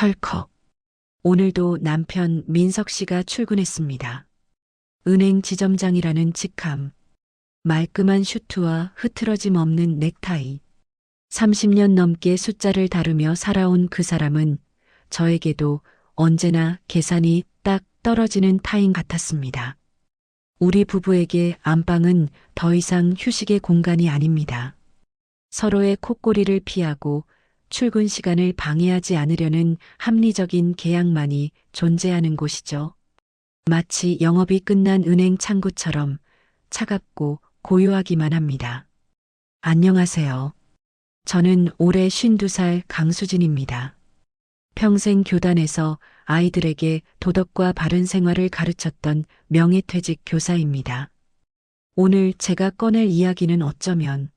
철컥. 오늘도 남편 민석 씨가 출근했습니다. 은행 지점장이라는 직함, 말끔한 슈트와 흐트러짐 없는 넥타이. 30년 넘게 숫자를 다루며 살아온 그 사람은 저에게도 언제나 계산이 딱 떨어지는 타인 같았습니다. 우리 부부에게 안방은 더 이상 휴식의 공간이 아닙니다. 서로의 콧꼬리를 피하고 출근 시간을 방해하지 않으려는 합리적인 계약만이 존재하는 곳이죠. 마치 영업이 끝난 은행 창구처럼 차갑고 고요하기만 합니다. 안녕하세요. 저는 올해 52살 강수진입니다. 평생 교단에서 아이들에게 도덕과 바른 생활을 가르쳤던 명예퇴직 교사입니다. 오늘 제가 꺼낼 이야기는 어쩌면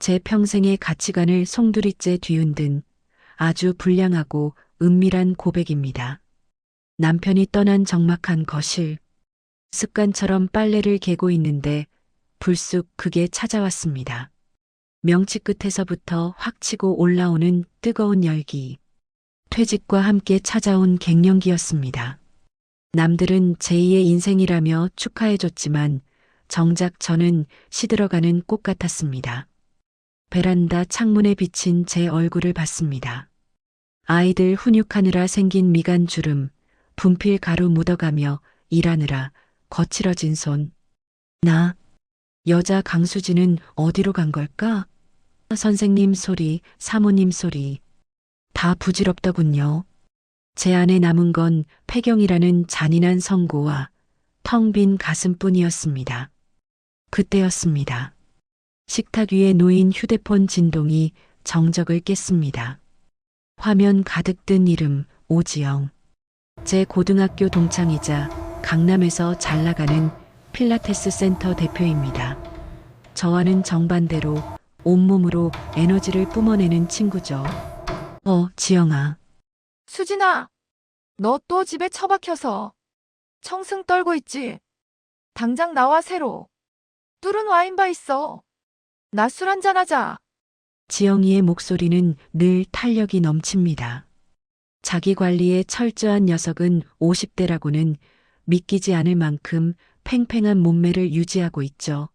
제 평생의 가치관을 송두리째 뒤흔든 아주 불량하고 은밀한 고백입니다. 남편이 떠난 적막한 거실, 습관처럼 빨래를 개고 있는데 불쑥 그게 찾아왔습니다. 명치 끝에서부터 확 치고 올라오는 뜨거운 열기. 퇴직과 함께 찾아온 갱년기였습니다. 남들은 제2의 인생이라며 축하해줬지만 정작 저는 시들어가는 꽃 같았습니다. 베란다 창문에 비친 제 얼굴을 봤습니다. 아이들 훈육하느라 생긴 미간 주름, 분필 가루 묻어가며 일하느라 거칠어진 손. 나, 여자 강수진은 어디로 간 걸까? 선생님 소리, 사모님 소리. 다 부질없더군요. 제 안에 남은 건 폐경이라는 잔인한 선고와 텅 빈 가슴뿐이었습니다. 그때였습니다. 식탁 위에 놓인 휴대폰 진동이 정적을 깼습니다. 화면 가득 든 이름 오지영. 제 고등학교 동창이자 강남에서 잘 나가는 필라테스 센터 대표입니다. 저와는 정반대로 온몸으로 에너지를 뿜어내는 친구죠. 지영아. 수진아, 너 또 집에 처박혀서 청승 떨고 있지? 당장 나와 새로. 뚫은 와인바 있어. 나 술 한잔 하자. 지영이의 목소리는 늘 탄력이 넘칩니다. 자기 관리에 철저한 녀석은 50대라고는 믿기지 않을 만큼 팽팽한 몸매를 유지하고 있죠.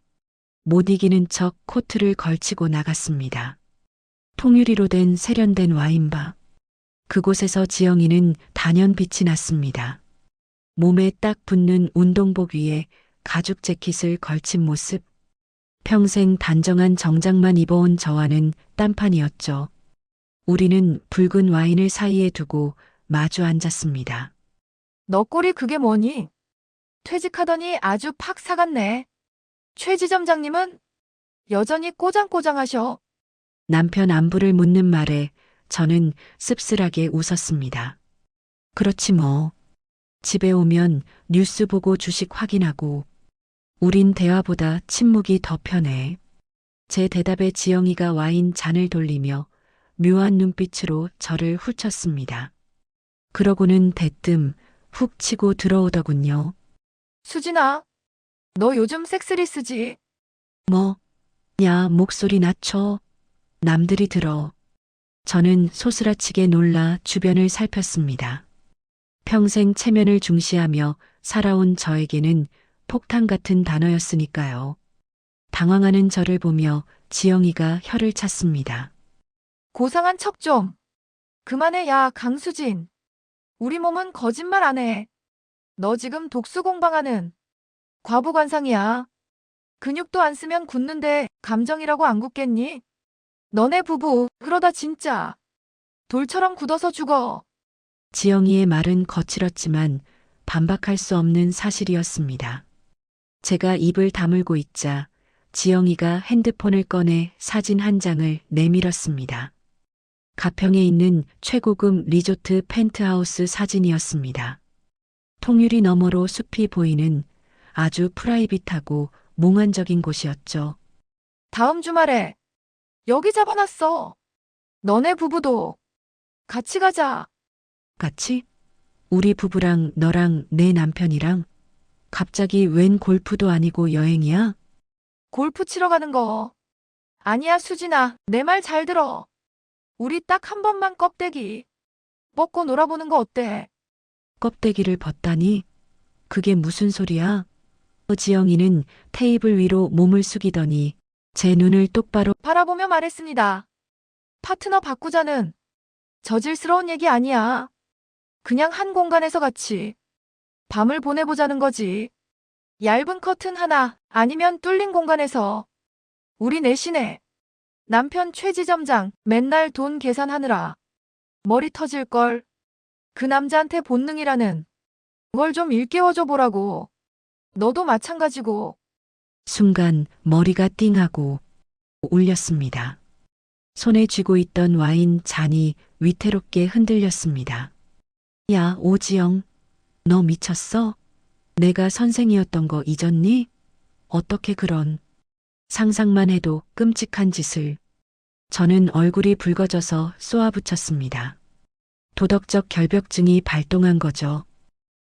못 이기는 척 코트를 걸치고 나갔습니다. 통유리로 된 세련된 와인바. 그곳에서 지영이는 단연빛이 났습니다. 몸에 딱 붙는 운동복 위에 가죽 재킷을 걸친 모습. 평생 단정한 정장만 입어온 저와는 딴판이었죠. 우리는 붉은 와인을 사이에 두고 마주 앉았습니다. 너 꼴이 그게 뭐니? 퇴직하더니 아주 팍 사갔네. 최 지점장님은 여전히 꼬장꼬장하셔. 남편 안부를 묻는 말에 저는 씁쓸하게 웃었습니다. 그렇지 뭐. 집에 오면 뉴스 보고 주식 확인하고 우린 대화보다 침묵이 더 편해. 제 대답에 지영이가 와인 잔을 돌리며 묘한 눈빛으로 저를 훑쳤습니다. 그러고는 대뜸 훅 치고 들어오더군요. 수진아, 너 요즘 섹스리 쓰지? 뭐, 야, 목소리 낮춰. 남들이 들어. 저는 소스라치게 놀라 주변을 살폈습니다. 평생 체면을 중시하며 살아온 저에게는 폭탄 같은 단어였으니까요. 당황하는 저를 보며 지영이가 혀를 찼습니다. 고상한 척 좀. 그만해, 야, 강수진. 우리 몸은 거짓말 안 해. 너 지금 독수공방하는 과부관상이야. 근육도 안 쓰면 굳는데 감정이라고 안 굳겠니? 너네 부부 그러다 진짜 돌처럼 굳어서 죽어. 지영이의 말은 거칠었지만 반박할 수 없는 사실이었습니다. 제가 입을 다물고 있자 지영이가 핸드폰을 꺼내 사진 한 장을 내밀었습니다. 가평에 있는 최고급 리조트 펜트하우스 사진이었습니다. 통유리 너머로 숲이 보이는 아주 프라이빗하고 몽환적인 곳이었죠. 다음 주말에 여기 잡아놨어. 너네 부부도 같이 가자. 같이? 우리 부부랑 너랑 내 남편이랑? 갑자기 웬 골프도 아니고 여행이야? 골프 치러 가는 거. 아니야, 수진아. 내 말 잘 들어. 우리 딱 한 번만 껍데기. 뻗고 놀아보는 거 어때? 껍데기를 벗다니? 그게 무슨 소리야? 지영이는 테이블 위로 몸을 숙이더니 제 눈을 똑바로 바라보며 말했습니다. 파트너 바꾸자는 저질스러운 얘기 아니야. 그냥 한 공간에서 같이 밤을 보내보자는 거지. 얇은 커튼 하나 아니면 뚫린 공간에서 우리 넷이네. 남편 최지점장 맨날 돈 계산하느라 머리 터질걸. 그 남자한테 본능이라는 걸 좀 일깨워줘 보라고. 너도 마찬가지고. 순간 머리가 띵하고 울렸습니다. 손에 쥐고 있던 와인 잔이 위태롭게 흔들렸습니다. 야, 오지영, 너 미쳤어? 내가 선생이었던 거 잊었니? 어떻게 그런 상상만 해도 끔찍한 짓을. 저는 얼굴이 붉어져서 쏘아붙였습니다. 도덕적 결벽증이 발동한 거죠.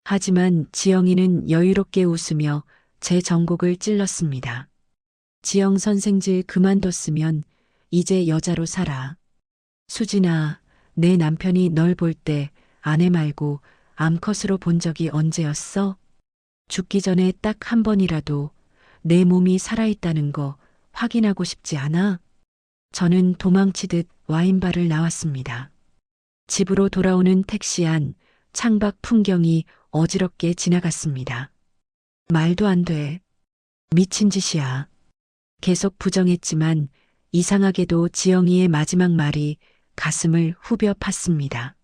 하지만 지영이는 여유롭게 웃으며 제 전곡을 찔렀습니다. 지영 선생질 그만뒀으면 이제 여자로 살아. 수진아, 내 남편이 널 볼 때 아내 말고 암컷으로 본 적이 언제였어? 죽기 전에 딱 한 번이라도 내 몸이 살아있다는 거 확인하고 싶지 않아? 저는 도망치듯 와인바를 나왔습니다. 집으로 돌아오는 택시 안 창밖 풍경이 어지럽게 지나갔습니다. 말도 안 돼. 미친 짓이야. 계속 부정했지만 이상하게도 지영이의 마지막 말이 가슴을 후벼 팠습니다.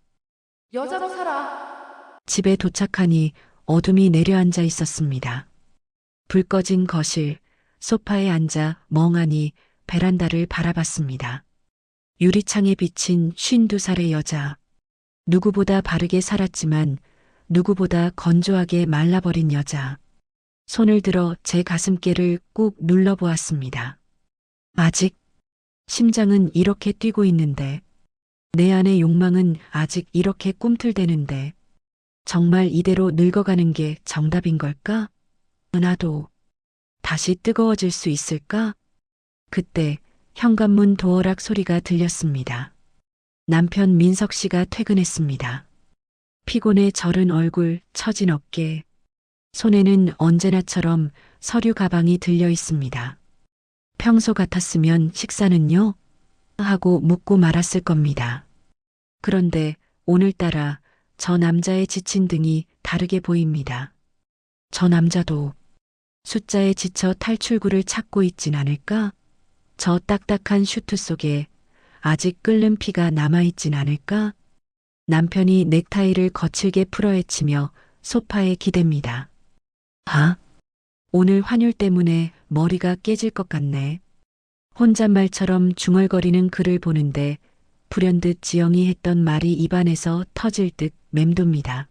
여자로 살아. 집에 도착하니 어둠이 내려앉아 있었습니다. 불 꺼진 거실, 소파에 앉아 멍하니 베란다를 바라봤습니다. 유리창에 비친 52살의 여자. 누구보다 바르게 살았지만 누구보다 건조하게 말라버린 여자. 손을 들어 제 가슴께를 꾹 눌러보았습니다. 아직 심장은 이렇게 뛰고 있는데, 내 안의 욕망은 아직 이렇게 꿈틀대는데, 정말 이대로 늙어가는 게 정답인 걸까? 나도 다시 뜨거워질 수 있을까? 그때 현관문 도어락 소리가 들렸습니다. 남편 민석 씨가 퇴근했습니다. 피곤에 절은 얼굴, 처진 어깨, 손에는 언제나처럼 서류 가방이 들려 있습니다. 평소 같았으면 식사는요? 하고 묻고 말았을 겁니다. 그런데 오늘따라 저 남자의 지친 등이 다르게 보입니다. 저 남자도 숫자에 지쳐 탈출구를 찾고 있진 않을까? 저 딱딱한 슈트 속에 아직 끓는 피가 남아있진 않을까? 남편이 넥타이를 거칠게 풀어헤치며 소파에 기댑니다. 아, 오늘 환율 때문에 머리가 깨질 것 같네. 혼잣말처럼 중얼거리는 그를 보는데 불현듯 지영이 했던 말이 입안에서 터질 듯 맴돕니다.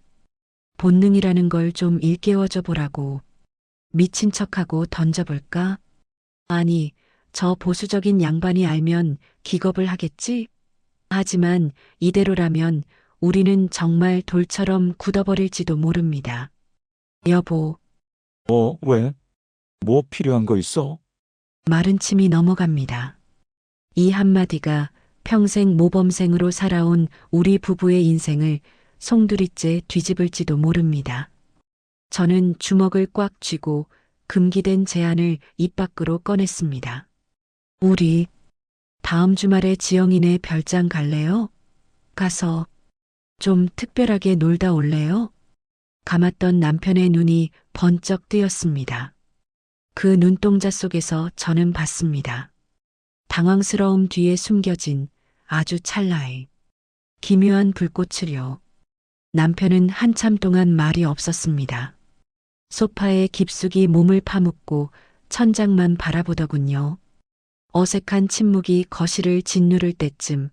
본능이라는 걸 좀 일깨워줘 보라고. 미친 척하고 던져볼까? 아니, 저 보수적인 양반이 알면 기겁을 하겠지? 하지만 이대로라면 우리는 정말 돌처럼 굳어버릴지도 모릅니다. 여보, 왜? 뭐 필요한 거 있어? 마른 침이 넘어갑니다. 이 한마디가 평생 모범생으로 살아온 우리 부부의 인생을 송두리째 뒤집을지도 모릅니다. 저는 주먹을 꽉 쥐고 금기된 제안을 입 밖으로 꺼냈습니다. 우리 다음 주말에 지영이네 별장 갈래요? 가서 좀 특별하게 놀다 올래요? 감았던 남편의 눈이 번쩍 뜨였습니다. 그 눈동자 속에서 저는 봤습니다. 당황스러움 뒤에 숨겨진 아주 찰나의 기묘한 불꽃을요. 남편은 한참 동안 말이 없었습니다. 소파에 깊숙이 몸을 파묻고 천장만 바라보더군요. 어색한 침묵이 거실을 짓누를 때쯤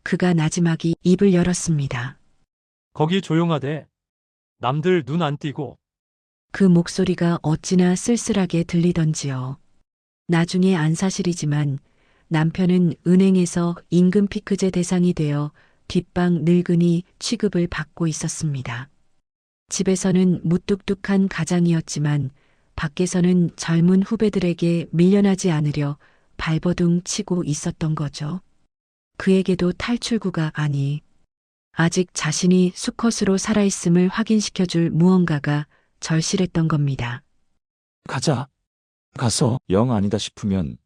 그가 나지막이 입을 열었습니다. 거기 조용하대. 남들 눈 안 띄고. 그 목소리가 어찌나 쓸쓸하게 들리던지요. 나중에 안 사실이지만 남편은 은행에서 임금 피크제 대상이 되어 뒷방 늙은이 취급을 받고 있었습니다. 집에서는 무뚝뚝한 가장이었지만 밖에서는 젊은 후배들에게 밀려나지 않으려 발버둥 치고 있었던 거죠. 그에게도 탈출구가 아직 자신이 수컷으로 살아있음을 확인시켜줄 무언가가 절실했던 겁니다. 가자. 가서 영 아니다 싶으면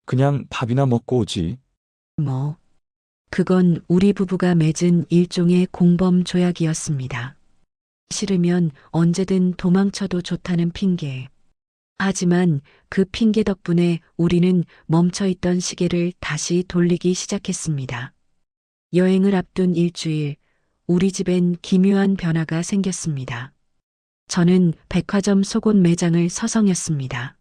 그냥 밥이나 먹고 오지. 뭐, 그건 우리 부부가 맺은 일종의 공범 조약이었습니다. 싫으면 언제든 도망쳐도 좋다는 핑계. 하지만 그 핑계 덕분에 우리는 멈춰있던 시계를 다시 돌리기 시작했습니다. 여행을 앞둔 일주일, 우리 집엔 기묘한 변화가 생겼습니다. 저는 백화점 속옷 매장을 서성였습니다.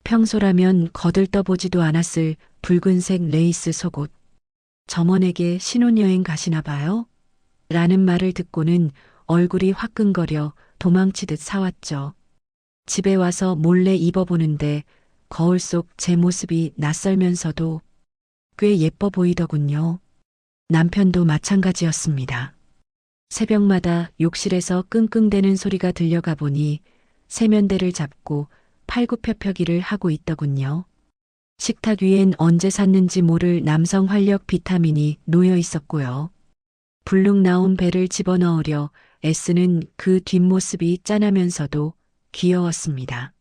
평소라면 거들떠보지도 않았을 붉은색 레이스 속옷. 점원에게 신혼여행 가시나 봐요? 라는 말을 듣고는 얼굴이 화끈거려 도망치듯 사왔죠. 집에 와서 몰래 입어보는데 거울 속 제 모습이 낯설면서도 꽤 예뻐 보이더군요. 남편도 마찬가지였습니다. 새벽마다 욕실에서 끙끙대는 소리가 들려가 보니 세면대를 잡고 팔굽혀펴기를 하고 있더군요. 식탁 위엔 언제 샀는지 모를 남성 활력 비타민이 놓여 있었고요. 불룩 나온 배를 집어넣으려 애쓰는 그 뒷모습이 짠하면서도 귀여웠습니다.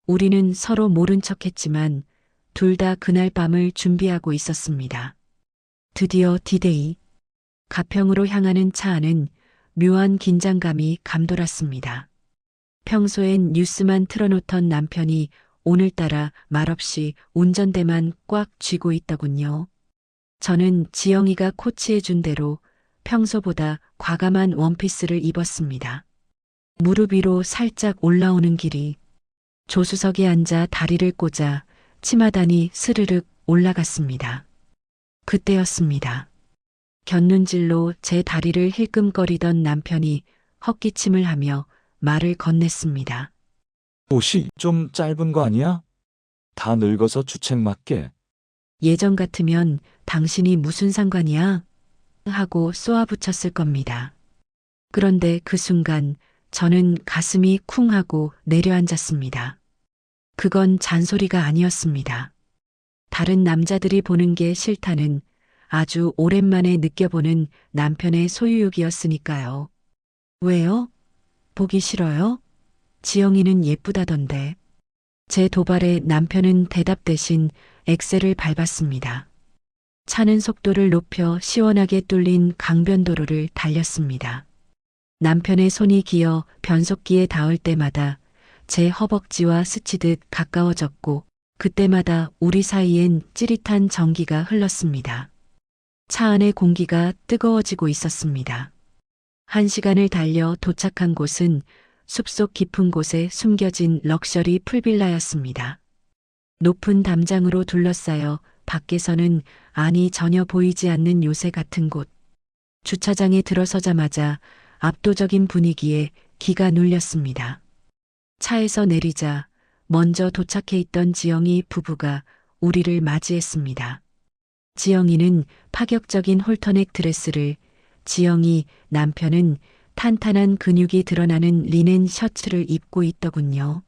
우리는 서로 모른 척했지만 둘 다 그날 밤을 준비하고 있었습니다. 드디어 디데이. 가평으로 향하는 차 안은 묘한 긴장감이 감돌았습니다. 평소엔 뉴스만 틀어놓던 남편이 오늘따라 말없이 운전대만 꽉 쥐고 있더군요. 저는 지영이가 코치해준 대로 평소보다 과감한 원피스를 입었습니다. 무릎 위로 살짝 올라오는 길이 조수석에 앉아 다리를 꽂아 치마단이 스르륵 올라갔습니다. 그때였습니다. 곁눈질로 제 다리를 힐끔거리던 남편이 헛기침을 하며 말을 건넸습니다. 옷이 좀 짧은 거 아니야? 다 늙어서 주책 맞게. 예전 같으면 당신이 무슨 상관이야? 하고 쏘아붙였을 겁니다. 그런데 그 순간 저는 가슴이 쿵 하고 내려앉았습니다. 그건 잔소리가 아니었습니다. 다른 남자들이 보는 게 싫다는 아주 오랜만에 느껴보는 남편의 소유욕이었으니까요. 왜요? 보기 싫어요? 지영이는 예쁘다던데. 제 도발에 남편은 대답 대신 엑셀을 밟았습니다. 차는 속도를 높여 시원하게 뚫린 강변도로를 달렸습니다. 남편의 손이 기어 변속기에 닿을 때마다 제 허벅지와 스치듯 가까워졌고 그때마다 우리 사이엔 찌릿한 전기가 흘렀습니다. 차 안의 공기가 뜨거워지고 있었습니다. 1시간을 달려 도착한 곳은 숲속 깊은 곳에 숨겨진 럭셔리 풀빌라였습니다. 높은 담장으로 둘러싸여 밖에서는 안이 전혀 보이지 않는 요새 같은 곳. 주차장에 들어서자마자 압도적인 분위기에 기가 눌렸습니다. 차에서 내리자 먼저 도착해 있던 지영이 부부가 우리를 맞이했습니다. 지영이는 파격적인 홀터넥 드레스를, 지영이 남편은 탄탄한 근육이 드러나는 리넨 셔츠를 입고 있더군요.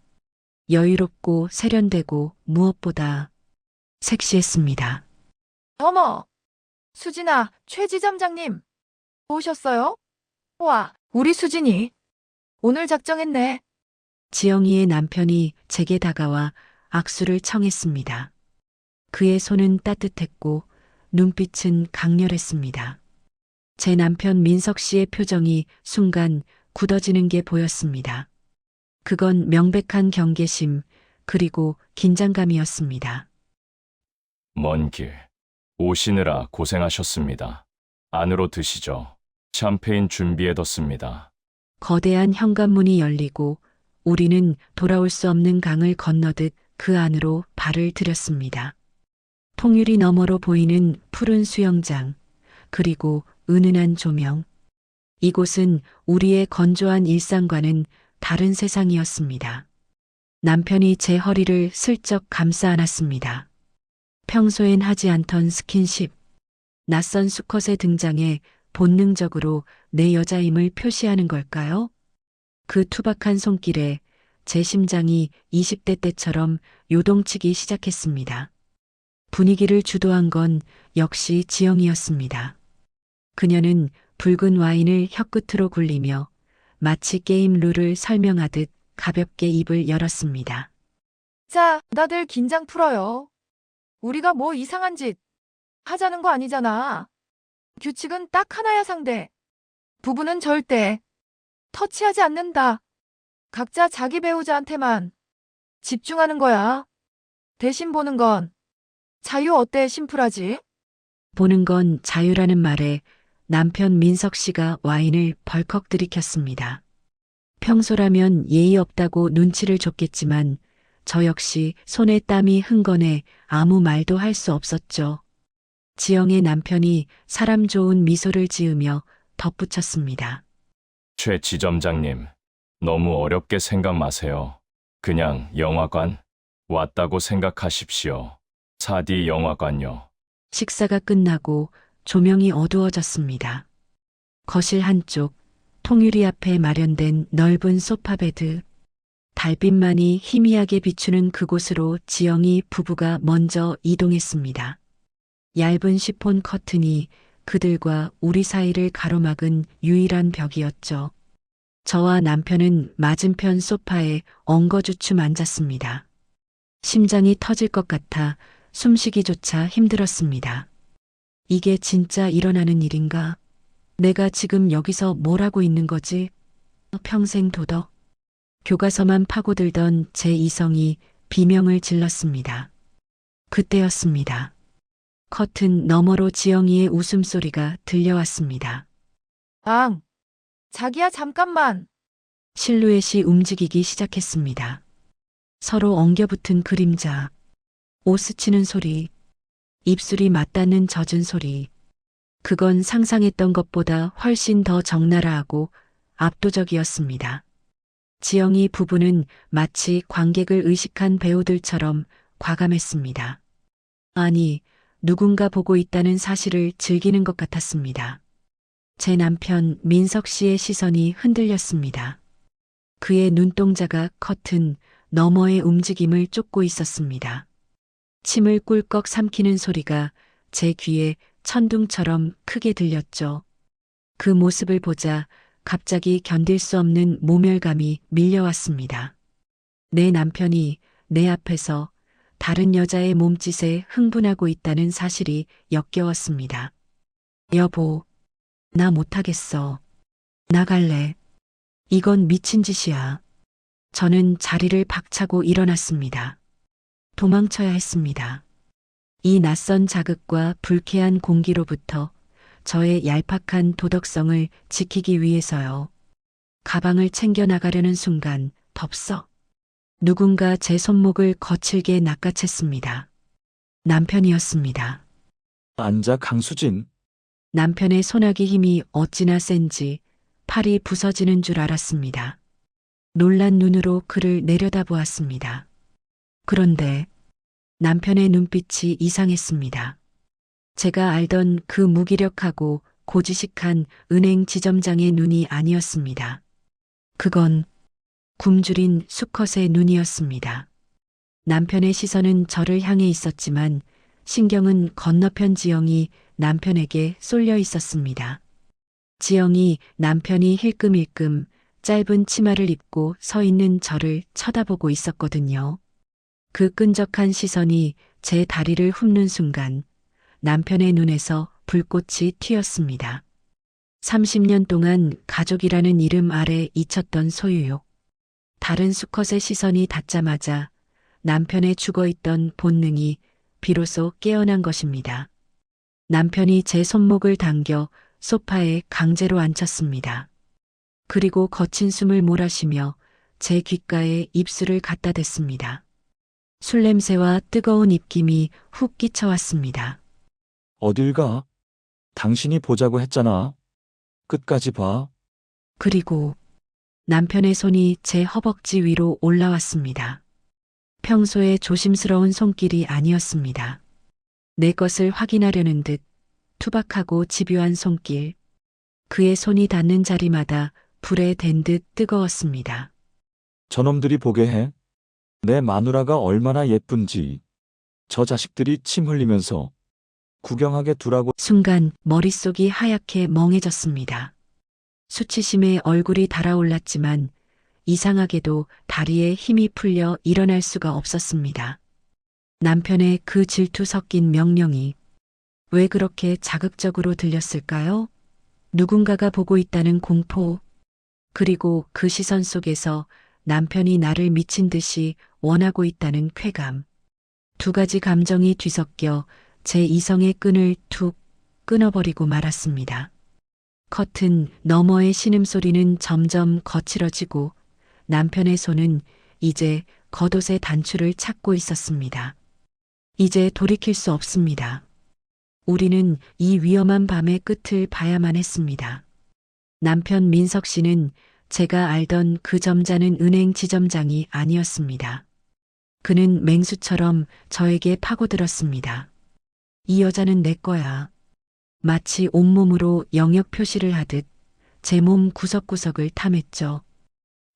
여유롭고 세련되고 무엇보다 섹시했습니다. 어머! 수진아, 최 지점장님. 오셨어요? 와, 우리 수진이. 오늘 작정했네. 지영이의 남편이 제게 다가와 악수를 청했습니다. 그의 손은 따뜻했고 눈빛은 강렬했습니다. 제 남편 민석 씨의 표정이 순간 굳어지는 게 보였습니다. 그건 명백한 경계심 그리고 긴장감이었습니다. 먼 길 오시느라 고생하셨습니다. 안으로 드시죠. 샴페인 준비해뒀습니다. 거대한 현관문이 열리고 우리는 돌아올 수 없는 강을 건너듯 그 안으로 발을 들였습니다. 통유리 너머로 보이는 푸른 수영장, 그리고 은은한 조명. 이곳은 우리의 건조한 일상과는 다른 세상이었습니다. 남편이 제 허리를 슬쩍 감싸 안았습니다. 평소엔 하지 않던 스킨십. 낯선 수컷의 등장에 본능적으로 내 여자임을 표시하는 걸까요? 그 투박한 손길에 제 심장이 20대 때처럼 요동치기 시작했습니다. 분위기를 주도한 건 역시 지영이었습니다. 그녀는 붉은 와인을 혀끝으로 굴리며 마치 게임 룰을 설명하듯 가볍게 입을 열었습니다. 자, 다들 긴장 풀어요. 우리가 뭐 이상한 짓 하자는 거 아니잖아. 규칙은 딱 하나야, 상대. 부부는 절대 터치하지 않는다. 각자 자기 배우자한테만 집중하는 거야. 대신 보는 건 자유. 어때? 심플하지? 보는 건 자유라는 말에 남편 민석 씨가 와인을 벌컥 들이켰습니다. 평소라면 예의 없다고 눈치를 줬겠지만 저 역시 손에 땀이 흥건해 아무 말도 할 수 없었죠. 지영의 남편이 사람 좋은 미소를 지으며 덧붙였습니다. 최 지점장님, 너무 어렵게 생각 마세요. 그냥 영화관 왔다고 생각하십시오. 4D 영화관요. 식사가 끝나고 조명이 어두워졌습니다. 거실 한쪽, 통유리 앞에 마련된 넓은 소파 베드. 달빛만이 희미하게 비추는 그곳으로 지영이 부부가 먼저 이동했습니다. 얇은 시폰 커튼이 그들과 우리 사이를 가로막은 유일한 벽이었죠. 저와 남편은 맞은편 소파에 엉거주춤 앉았습니다. 심장이 터질 것 같아 숨쉬기조차 힘들었습니다. 이게 진짜 일어나는 일인가? 내가 지금 여기서 뭘 하고 있는 거지? 평생 도덕. 교과서만 파고들던 제 이성이 비명을 질렀습니다. 그때였습니다. 커튼 너머로 지영이의 웃음소리가 들려왔습니다. 앙. 자기야, 잠깐만. 실루엣이 움직이기 시작했습니다. 서로 엉겨붙은 그림자, 옷 스치는 소리, 입술이 맞닿는 젖은 소리. 그건 상상했던 것보다 훨씬 더 적나라하고 압도적이었습니다. 지영이 부부는 마치 관객을 의식한 배우들처럼 과감했습니다. 아니, 누군가 보고 있다는 사실을 즐기는 것 같았습니다. 제 남편 민석 씨의 시선이 흔들렸습니다. 그의 눈동자가 커튼 너머의 움직임을 쫓고 있었습니다. 침을 꿀꺽 삼키는 소리가 제 귀에 천둥처럼 크게 들렸죠. 그 모습을 보자 갑자기 견딜 수 없는 모멸감이 밀려왔습니다. 내 남편이 내 앞에서 다른 여자의 몸짓에 흥분하고 있다는 사실이 역겨웠습니다. 여보, 나 못하겠어. 나갈래. 이건 미친 짓이야. 저는 자리를 박차고 일어났습니다. 도망쳐야 했습니다. 이 낯선 자극과 불쾌한 공기로부터 저의 얄팍한 도덕성을 지키기 위해서요. 가방을 챙겨 나가려는 순간 덥석 누군가 제 손목을 거칠게 낚아챘습니다. 남편이었습니다. 앉아, 강수진. 남편의 손아귀 힘이 어찌나 센지 팔이 부서지는 줄 알았습니다. 놀란 눈으로 그를 내려다보았습니다. 그런데 남편의 눈빛이 이상했습니다. 제가 알던 그 무기력하고 고지식한 은행 지점장의 눈이 아니었습니다. 그건 굶주린 수컷의 눈이었습니다. 남편의 시선은 저를 향해 있었지만 신경은 건너편 지영이 남편에게 쏠려 있었습니다. 지영이 남편이 힐끔힐끔 짧은 치마를 입고 서 있는 저를 쳐다보고 있었거든요. 그 끈적한 시선이 제 다리를 훑는 순간 남편의 눈에서 불꽃이 튀었습니다. 30년 동안 가족이라는 이름 아래 잊혔던 소유욕. 다른 수컷의 시선이 닿자마자 남편의 죽어있던 본능이 비로소 깨어난 것입니다. 남편이 제 손목을 당겨 소파에 강제로 앉혔습니다. 그리고 거친 숨을 몰아쉬며 제 귓가에 입술을 갖다 댔습니다. 술 냄새와 뜨거운 입김이 훅 끼쳐왔습니다. 어딜 가? 당신이 보자고 했잖아. 끝까지 봐. 그리고 남편의 손이 제 허벅지 위로 올라왔습니다. 평소에 조심스러운 손길이 아니었습니다. 내 것을 확인하려는 듯 투박하고 집요한 손길. 그의 손이 닿는 자리마다 불에 댄 듯 뜨거웠습니다. 저놈들이 보게 해. 내 마누라가 얼마나 예쁜지. 저 자식들이 침 흘리면서 구경하게 두라고. 순간 머릿속이 하얗게 멍해졌습니다. 수치심에 얼굴이 달아올랐지만 이상하게도 다리에 힘이 풀려 일어날 수가 없었습니다. 남편의 그 질투 섞인 명령이 왜 그렇게 자극적으로 들렸을까요? 누군가가 보고 있다는 공포, 그리고 그 시선 속에서 남편이 나를 미친 듯이 원하고 있다는 쾌감. 두 가지 감정이 뒤섞여 제 이성의 끈을 툭 끊어버리고 말았습니다. 커튼 너머의 신음소리는 점점 거칠어지고 남편의 손은 이제 겉옷의 단추를 찾고 있었습니다. 이제 돌이킬 수 없습니다. 우리는 이 위험한 밤의 끝을 봐야만 했습니다. 남편 민석 씨는 제가 알던 그 점잖은 은행 지점장이 아니었습니다. 그는 맹수처럼 저에게 파고들었습니다. 이 여자는 내 거야. 마치 온몸으로 영역 표시를 하듯 제 몸 구석구석을 탐했죠.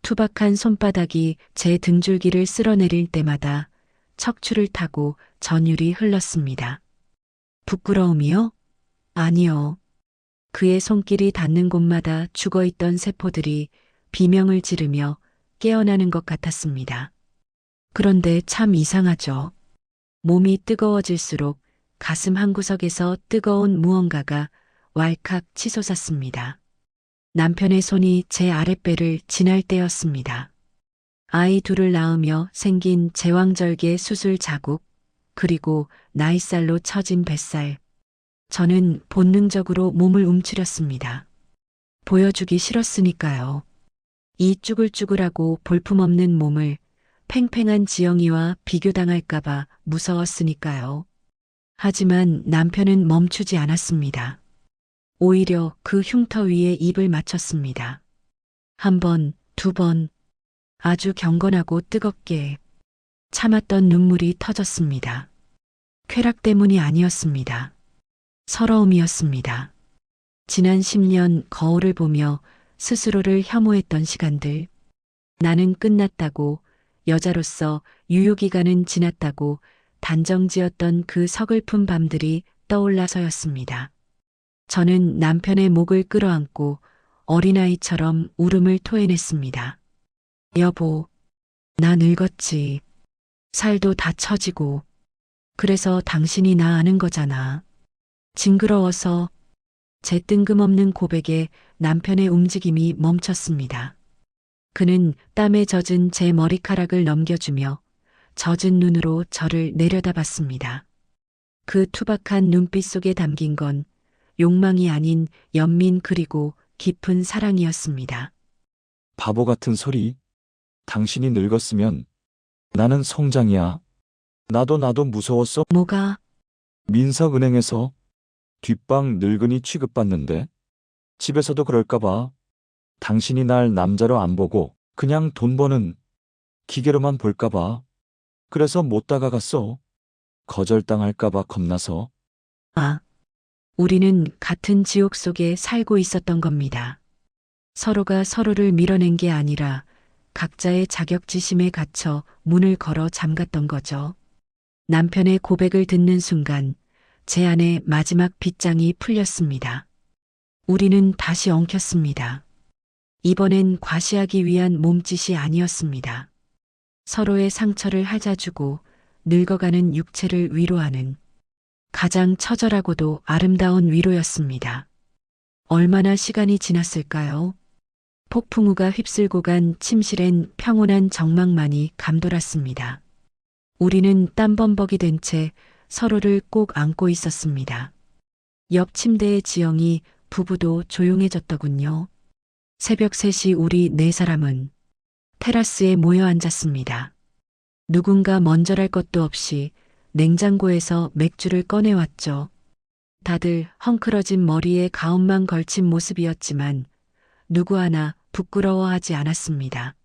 투박한 손바닥이 제 등줄기를 쓸어내릴 때마다 척추를 타고 전율이 흘렀습니다. 부끄러움이요? 아니요. 그의 손길이 닿는 곳마다 죽어있던 세포들이 비명을 지르며 깨어나는 것 같았습니다. 그런데 참 이상하죠. 몸이 뜨거워질수록 가슴 한구석에서 뜨거운 무언가가 왈칵 치솟았습니다. 남편의 손이 제 아랫배를 지날 때였습니다. 아이 둘을 낳으며 생긴 제왕절개 수술 자국, 그리고 나이살로 처진 뱃살. 저는 본능적으로 몸을 움츠렸습니다. 보여주기 싫었으니까요. 이 쭈글쭈글하고 볼품없는 몸을 팽팽한 지영이와 비교당할까봐 무서웠으니까요. 하지만 남편은 멈추지 않았습니다. 오히려 그 흉터 위에 입을 맞췄습니다. 한 번, 두 번, 아주 경건하고 뜨겁게 참았던 눈물이 터졌습니다. 쾌락 때문이 아니었습니다. 서러움이었습니다. 지난 10년 거울을 보며 스스로를 혐오했던 시간들. 나는 끝났다고, 여자로서 유효기간은 지났다고 단정지었던 그 서글픈 밤들이 떠올라서였습니다. 저는 남편의 목을 끌어안고 어린아이처럼 울음을 토해냈습니다. 여보, 나 늙었지. 살도 다 처지고. 그래서 당신이 나 아는 거잖아. 징그러워서. 제 뜬금없는 고백에 남편의 움직임이 멈췄습니다. 그는 땀에 젖은 제 머리카락을 넘겨주며 젖은 눈으로 저를 내려다봤습니다. 그 투박한 눈빛 속에 담긴 건 욕망이 아닌 연민 그리고 깊은 사랑이었습니다. 바보 같은 소리. 당신이 늙었으면 나는 성장이야. 나도 무서웠어. 뭐가? 민석은행에서 뒷방 늙은이 취급받는데 집에서도 그럴까봐 당신이 날 남자로 안 보고 그냥 돈 버는 기계로만 볼까봐 그래서 못 다가갔어. 거절당할까봐 겁나서. 아, 우리는 같은 지옥 속에 살고 있었던 겁니다. 서로가 서로를 밀어낸 게 아니라 각자의 자격지심에 갇혀 문을 걸어 잠갔던 거죠. 남편의 고백을 듣는 순간 제 안에 마지막 빗장이 풀렸습니다. 우리는 다시 엉켰습니다. 이번엔 과시하기 위한 몸짓이 아니었습니다. 서로의 상처를 할자주고 늙어가는 육체를 위로하는 가장 처절하고도 아름다운 위로였습니다. 얼마나 시간이 지났을까요? 폭풍우가 휩쓸고 간 침실엔 평온한 정막만이 감돌았습니다. 우리는 땀범벅이 된 채 서로를 꼭 안고 있었습니다. 옆 침대의 지영이 부부도 조용해졌더군요. 새벽 3시 우리 4사람은 테라스에 모여 앉았습니다. 누군가 먼저랄 것도 없이 냉장고에서 맥주를 꺼내왔죠. 다들 헝클어진 머리에 가운만 걸친 모습이었지만 누구 하나 부끄러워하지 않았습니다.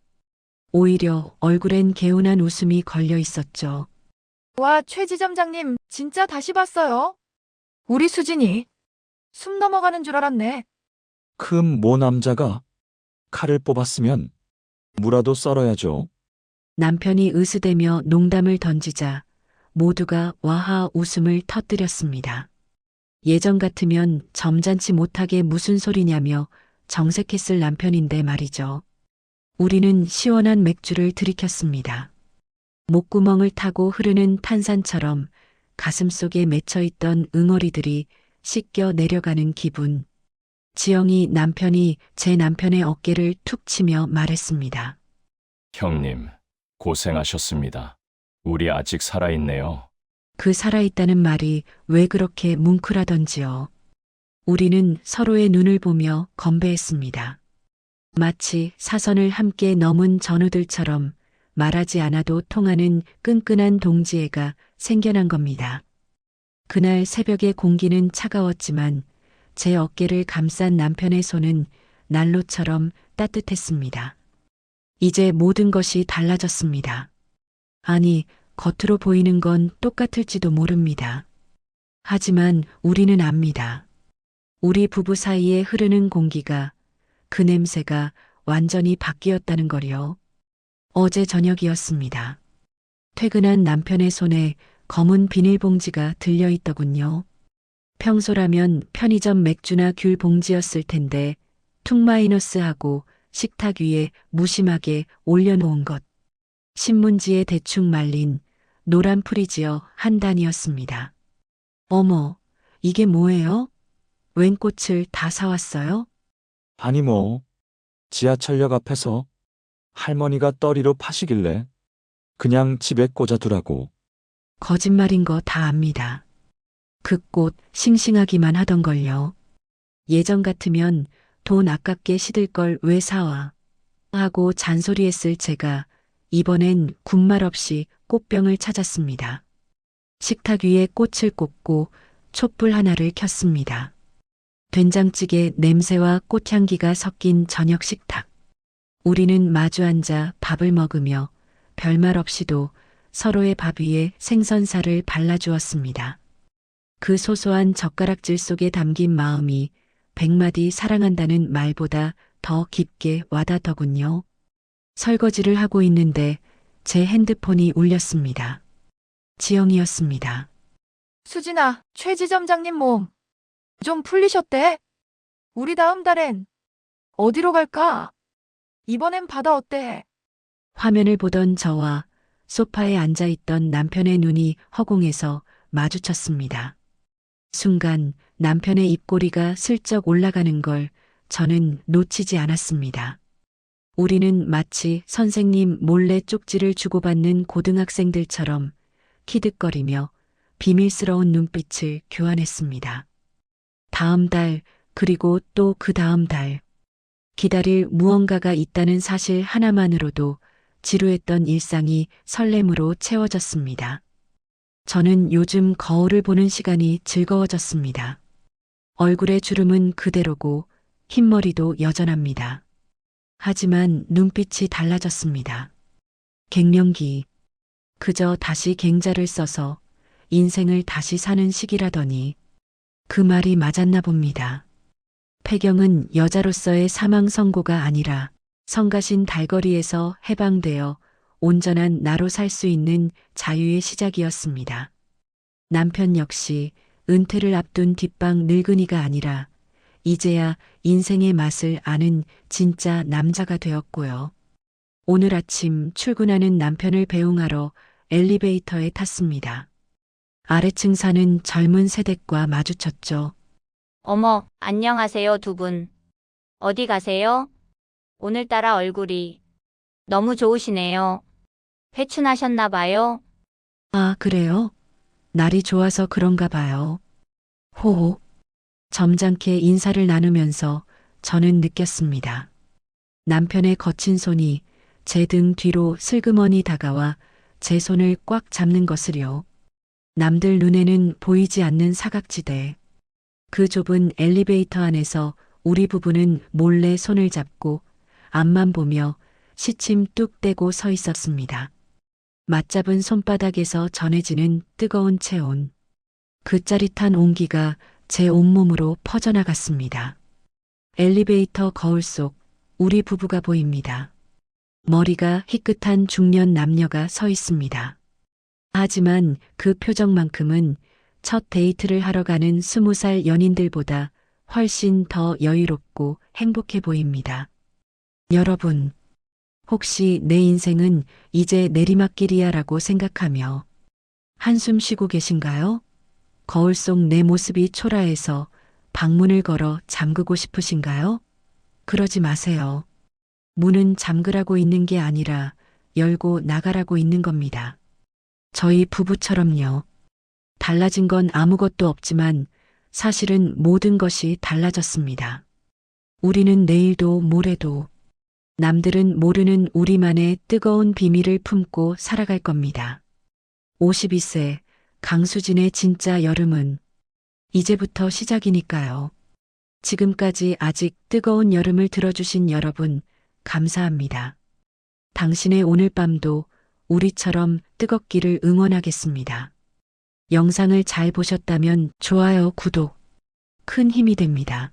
오히려 얼굴엔 개운한 웃음이 걸려 있었죠. 와, 최 지점장님, 진짜 다시 봤어요. 우리 수진이 숨 넘어가는 줄 알았네. 큰 모 남자가 칼을 뽑았으면 무라도 썰어야죠. 남편이 으스대며 농담을 던지자 모두가 와하 웃음을 터뜨렸습니다. 예전 같으면 점잖지 못하게 무슨 소리냐며 정색했을 남편인데 말이죠. 우리는 시원한 맥주를 들이켰습니다. 목구멍을 타고 흐르는 탄산처럼 가슴속에 맺혀있던 응어리들이 씻겨 내려가는 기분. 지영이 남편이 제 남편의 어깨를 툭 치며 말했습니다. 형님, 고생하셨습니다. 우리 아직 살아있네요. 그 살아있다는 말이 왜 그렇게 뭉클하던지요. 우리는 서로의 눈을 보며 건배했습니다. 마치 사선을 함께 넘은 전우들처럼 말하지 않아도 통하는 끈끈한 동지애가 생겨난 겁니다. 그날 새벽의 공기는 차가웠지만 제 어깨를 감싼 남편의 손은 난로처럼 따뜻했습니다. 이제 모든 것이 달라졌습니다. 아니, 겉으로 보이는 건 똑같을지도 모릅니다. 하지만 우리는 압니다. 우리 부부 사이에 흐르는 공기가, 그 냄새가 완전히 바뀌었다는 걸요. 어제 저녁이었습니다. 퇴근한 남편의 손에 검은 비닐봉지가 들려있더군요. 평소라면 편의점 맥주나 귤 봉지였을 텐데 툭 마이너스하고 식탁 위에 무심하게 올려놓은 것. 신문지에 대충 말린 노란 프리지어 한 단이었습니다. 어머, 이게 뭐예요? 웬 꽃을 다 사왔어요? 아니 뭐, 지하철역 앞에서 할머니가 떠리로 파시길래 그냥 집에 꽂아두라고. 거짓말인 거 다 압니다. 그 꽃 싱싱하기만 하던걸요. 예전 같으면 돈 아깝게 시들 걸 왜 사와 하고 잔소리했을 제가 이번엔 군말 없이 꽃병을 찾았습니다. 식탁 위에 꽃을 꽂고 촛불 하나를 켰습니다. 된장찌개 냄새와 꽃향기가 섞인 저녁 식탁. 우리는 마주 앉아 밥을 먹으며 별말 없이도 서로의 밥 위에 생선살을 발라주었습니다. 그 소소한 젓가락질 속에 담긴 마음이 100마디 사랑한다는 말보다 더 깊게 와닿더군요. 설거지를 하고 있는데 제 핸드폰이 울렸습니다. 지영이었습니다. 수진아, 최 지점장님 몸 좀 풀리셨대? 우리 다음 달엔 어디로 갈까? 이번엔 바다 어때? 화면을 보던 저와 소파에 앉아있던 남편의 눈이 허공에서 마주쳤습니다. 순간 남편의 입꼬리가 슬쩍 올라가는 걸 저는 놓치지 않았습니다. 우리는 마치 선생님 몰래 쪽지를 주고받는 고등학생들처럼 키득거리며 비밀스러운 눈빛을 교환했습니다. 다음 달, 그리고 또 그 다음 달. 기다릴 무언가가 있다는 사실 하나만으로도 지루했던 일상이 설렘으로 채워졌습니다. 저는 요즘 거울을 보는 시간이 즐거워졌습니다. 얼굴의 주름은 그대로고 흰머리도 여전합니다. 하지만 눈빛이 달라졌습니다. 갱년기. 그저 다시 갱자를 써서 인생을 다시 사는 시기라더니 그 말이 맞았나 봅니다. 폐경은 여자로서의 사망 선고가 아니라 성가신 달거리에서 해방되어 온전한 나로 살 수 있는 자유의 시작이었습니다. 남편 역시 은퇴를 앞둔 뒷방 늙은이가 아니라 이제야 인생의 맛을 아는 진짜 남자가 되었고요. 오늘 아침 출근하는 남편을 배웅하러 엘리베이터에 탔습니다. 아래층 사는 젊은 세댁과 마주쳤죠. 어머, 안녕하세요, 두 분. 어디 가세요? 오늘따라 얼굴이 너무 좋으시네요. 회춘하셨나 봐요. 아, 그래요? 날이 좋아서 그런가 봐요. 호호. 점잖게 인사를 나누면서 저는 느꼈습니다. 남편의 거친 손이 제 등 뒤로 슬그머니 다가와 제 손을 꽉 잡는 것을요. 남들 눈에는 보이지 않는 사각지대. 그 좁은 엘리베이터 안에서 우리 부부는 몰래 손을 잡고 앞만 보며 시침 뚝 떼고 서 있었습니다. 맞잡은 손바닥에서 전해지는 뜨거운 체온. 그 짜릿한 온기가 제 온몸으로 퍼져나갔습니다. 엘리베이터 거울 속 우리 부부가 보입니다. 머리가 희끗한 중년 남녀가 서 있습니다. 하지만 그 표정만큼은 첫 데이트를 하러 가는 20살 연인들보다 훨씬 더 여유롭고 행복해 보입니다. 여러분, 혹시 내 인생은 이제 내리막길이야라고 생각하며 한숨 쉬고 계신가요? 거울 속 내 모습이 초라해서 방문을 걸어 잠그고 싶으신가요? 그러지 마세요. 문은 잠그라고 있는 게 아니라 열고 나가라고 있는 겁니다. 저희 부부처럼요. 달라진 건 아무것도 없지만 사실은 모든 것이 달라졌습니다. 우리는 내일도 모레도 남들은 모르는 우리만의 뜨거운 비밀을 품고 살아갈 겁니다. 52세 강수진의 진짜 여름은 이제부터 시작이니까요. 지금까지 아직 뜨거운 여름을 들어주신 여러분, 감사합니다. 당신의 오늘 밤도 우리처럼 뜨겁기를 응원하겠습니다. 영상을 잘 보셨다면 좋아요, 구독, 큰 힘이 됩니다.